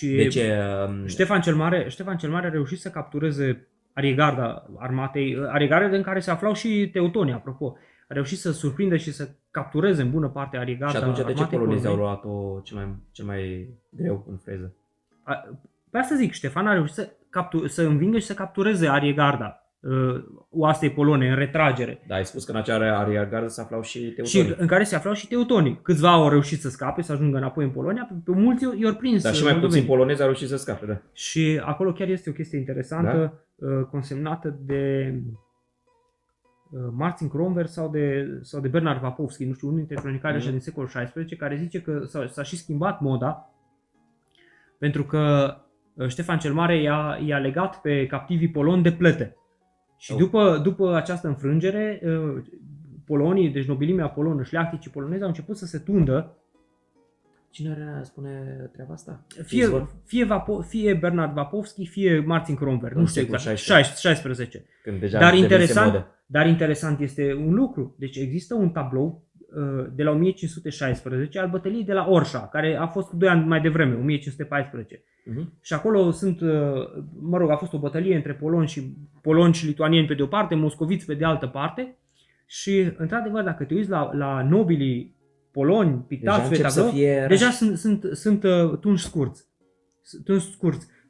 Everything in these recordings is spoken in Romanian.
Și deci, Ștefan cel Mare a reușit să captureze ariegarda armatei, ariegarda în care se aflau și teutonii, apropo. A reușit să surprindă și să captureze în bună parte ariegarda armatei. Și atunci de ce polonezii au luat-o cel mai greu în freză? Pe asta zic, Ștefan a reușit să învingă și să captureze ariegarda oastei polone în retragere. Da, ai spus că în acea ariergardă se aflau și teutonii. Și în care se aflau și teutonii. Câțiva au reușit să scape, să ajungă înapoi în Polonia, pe mulți i-au prins. Dar și mai puțin polonezi au reușit să scape, da. Și acolo chiar este o chestie interesantă, consemnată de Marcin Kronberg sau de Bernard Wapovski, nu știu, unul dintre cronicarii așa din secolul XVI, care zice că s-a și schimbat moda, pentru că Ștefan cel Mare i-a legat pe captivii poloni de plete. Și după această înfrângere, polonii, deci nobilimea polonă, șleachticii polonezi au început să se tundă. Cine spune treaba asta? Fie Bernard Wapovski, fie Marcin Kronberg, nu știu exact, 16. Când deja dar interesant este un lucru, deci există un tablou de la 1516 al bătăliei de la Orșa, care a fost cu 2 ani mai devreme, 1514. Și acolo sunt, a fost o bătălie între poloni și lituanieni pe de o parte, moscoviți pe de altă parte. Și într-adevăr, dacă te uiți la nobilii poloni pictați pe tablou, deja sunt tunși scurți.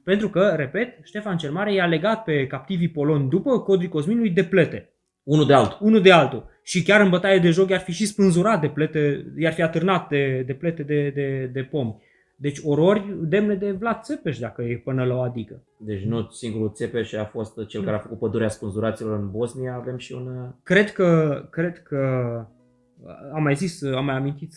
Pentru că, repet, Ștefan cel Mare i-a legat pe captivii poloni după Codrii Cosminului de plete. Unul de altul. Și chiar în bătaie de joc i-ar fi și spânzurat de plete, i-ar fi atârnat de plete de pomi. Deci orori demne de Vlad Țepeș, dacă e până la o adică. Deci nu singurul Țepeș a fost cel care a făcut pădurea spânzuraților în Bosnia, avem și un... Cred că am mai amintit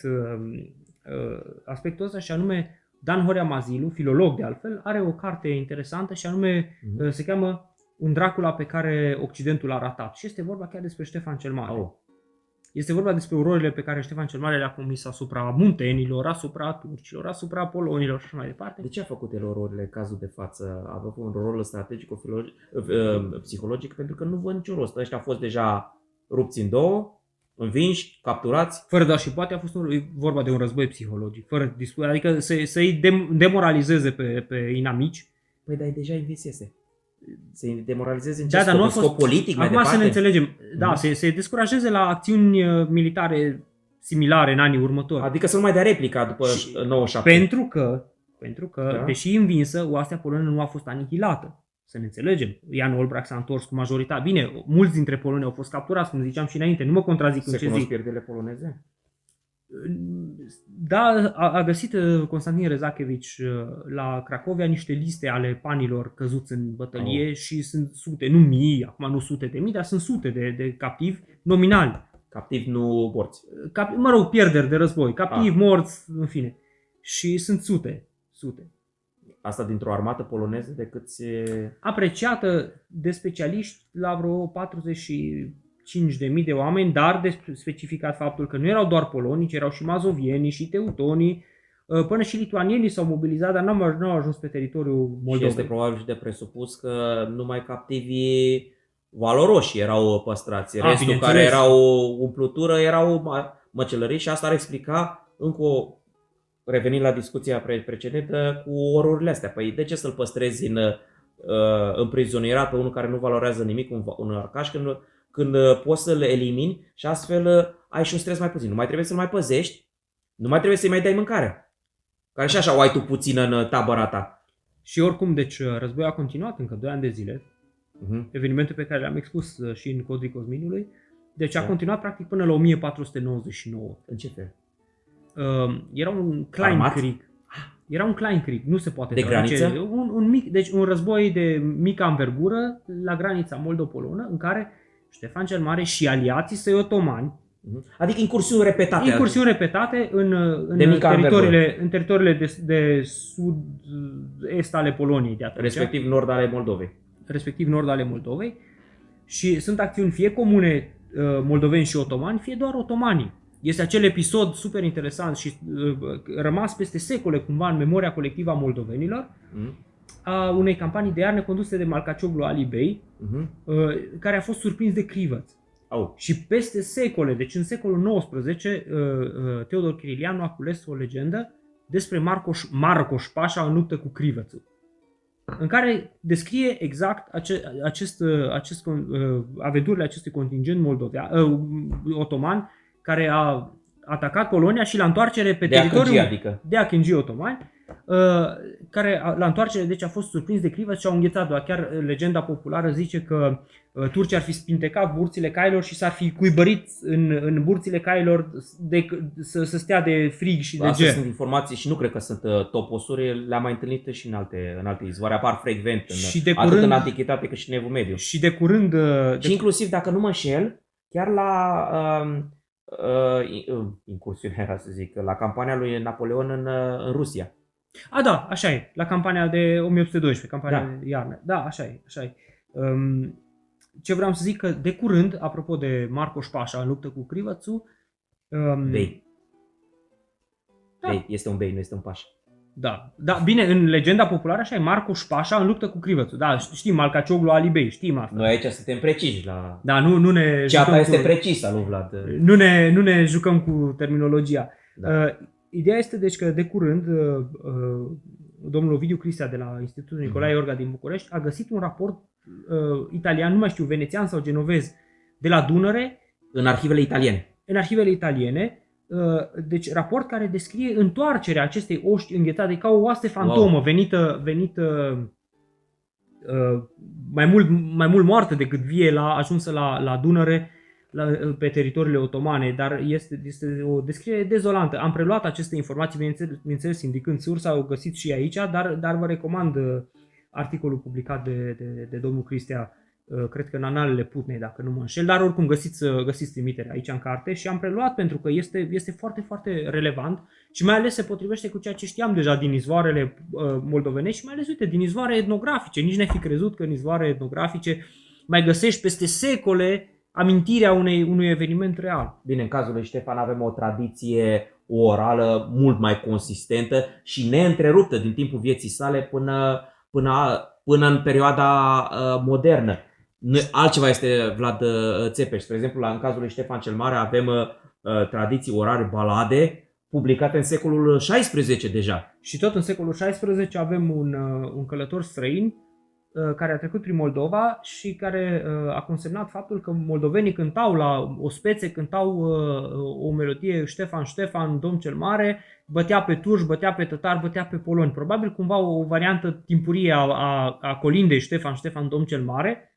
aspectul ăsta, și anume Dan Horea Mazilu, filolog de altfel, are o carte interesantă și anume se cheamă Un Dracula pe care Occidentul a ratat. Și este vorba chiar despre Ștefan cel Mare. Este vorba despre ororile pe care Ștefan cel Mare le-a comis asupra muntenilor, asupra turcilor, asupra polonilor și așa mai departe. De ce a făcut el ororile în cazul de față? A avut un rol strategic, psihologic, pentru că nu văd niciun rost. Ăștia au fost deja rupți în două, învinși, capturați. Fără doar și poate a fost vorba de un război psihologic, fără discuție, adică să-i demoralizeze pe inamici. Păi dar deja învinsese. Se demoralizeze în scop politic mai acum departe? Să ne înțelegem. Da, se descurajeze la acțiuni militare similare în anii următori. Adică să nu mai dea replica după 97. Pentru că deși învinsă, oastea polonă nu a fost anihilată. Să ne înțelegem. Jan Olbracht s-a întors cu majoritate. Bine, mulți dintre poloni au fost capturați, cum ziceam și înainte. Nu mă contrazic în ce zic. Se cunosc pierderile poloneze? Da, a găsit Constantin Rezachevici la Cracovia niște liste ale panilor căzuți în bătălie și sunt sute, nu mii, acum nu sute de mii, dar sunt sute de captivi nominali. Captivi, nu morți. Pierderi de război, captivi, morți, în fine. Și sunt sute. Asta dintr-o armată poloneză de câți... Apreciată de specialiști la vreo 45.000 de oameni, dar de specificat faptul că nu erau doar poloni, ci erau și mazovieni și teutonii, până și lituanienii s-au mobilizat, dar n-au ajuns pe teritoriul Moldovei. Și este probabil și de presupus că numai captivii valoroși erau păstrați, restul care erau umplutură erau măcelării și asta ar explica revenind la discuția precedentă cu ororile astea. Păi de ce să-l păstrezi în prizonierat pe unul care nu valorează nimic, un arcaș, când poți să le elimini și astfel ai și un stres mai puțin. Nu mai trebuie să-l mai păzești, nu mai trebuie să-i mai dai mâncare. Care și așa o ai tu puțină în tabăra ta. Și oricum, deci războiul a continuat încă 2 ani de zile. Evenimente pe care le-am expus și în Codrii Cosminului. Deci a continuat practic până la 1499. În ce fel? Era un Kleinkrieg. Era un Kleinkrieg, nu se poate de graniță? Deci un război de mică anvergură la granița moldo-polonă, în care Ștefan cel Mare și aliații săi otomani. Adică incursiuni repetate în teritoriile de sud-est ale Poloniei de atunci. Respectiv nord ale Moldovei. Și sunt acțiuni fie comune moldoveni și otomani, fie doar otomanii. Este acel episod super interesant și rămas peste secole cumva în memoria colectivă a moldovenilor, a unei campanii de iarnă conduse de Malcacioglu Ali Bey, care a fost surprins de crivăți. Și peste secole, deci în secolul XIX, Teodor Chirilianu a cules o legendă despre Marcoș Pașa în luptă cu Crivățu, în care descrie exact aventurile acestui contingent otoman care a atacat Polonia și la întoarcere pe teritoriul de Achengii otomani, care la întoarcere deci a fost surprins de Crivăț și au înghețat. Chiar legenda populară zice că turcii ar fi spintecat burțile cailor și s-ar fi cuibărit în burțile cailor să stea de frig și de ger. Astea sunt informații și nu cred că sunt toposuri, le-am mai întâlnit și în alte izvoare, apar frecvent atât în Antichitate cât și în Evul Mediu. Și de curând... Și inclusiv, dacă nu mă înșel, chiar la incursiunea, era să zic, la campania lui Napoleon în Rusia. Da, așa e, la campania de 1812, campania de iarnă. Da, așa e. Ce vreau să zic că de curând, apropo de Marcoș Pașa în luptă cu Crivățu... Bei. Bei, este un bei, nu este un pașa. Da, bine, în legenda populară așa e, Marcoș Pașa în luptă cu Crivățu. Da, știm, Malcacioglu Ali Bey, știm asta. Noi aici suntem preciși la... Da, nu ne... Ceata este precisă, lui Vlad. Nu ne jucăm cu terminologia. Da. Ideea este deci că de curând domnul Ovidiu Cristea de la Institutul Nicolae Iorga din București a găsit un raport italian, nu mai știu, venețian sau genovez, de la Dunăre. În arhivele italiene. Deci raport care descrie întoarcerea acestei oști înghețate ca o oaste fantomă, venită mai mult moartă decât vie, ajunsă la Dunăre, pe teritoriile otomane, dar este o descriere dezolantă. Am preluat aceste informații, bineînțeles indicând sursa, au găsit și aici, dar vă recomand articolul publicat de domnul Cristea, cred că în Analele Putnei, dacă nu mă înșel, dar oricum găsiți trimiterea aici în carte și am preluat pentru că este foarte, foarte relevant și mai ales se potrivește cu ceea ce știam deja din izvoarele moldovenești și mai ales, uite, din izvoare etnografice. Nici n-ai fi crezut că în izvoare etnografice mai găsești peste secole amintirea unui eveniment real. Bine, în cazul lui Ștefan avem o tradiție orală mult mai consistentă și neîntreruptă din timpul vieții sale până în perioada modernă. Altceva este Vlad Țepeș. Spre exemplu, în cazul lui Ștefan cel Mare avem tradiții orale, balade, publicate în secolul XVI deja. Și tot în secolul XVI avem un călător străin care a trecut prin Moldova și care a consemnat faptul că moldovenii cântau la ospețe, cântau o melodie Ștefan, Domn cel Mare, bătea pe turci, bătea pe tătari, bătea pe poloni. Probabil cumva o variantă timpurie a colindei Ștefan, Domn cel Mare,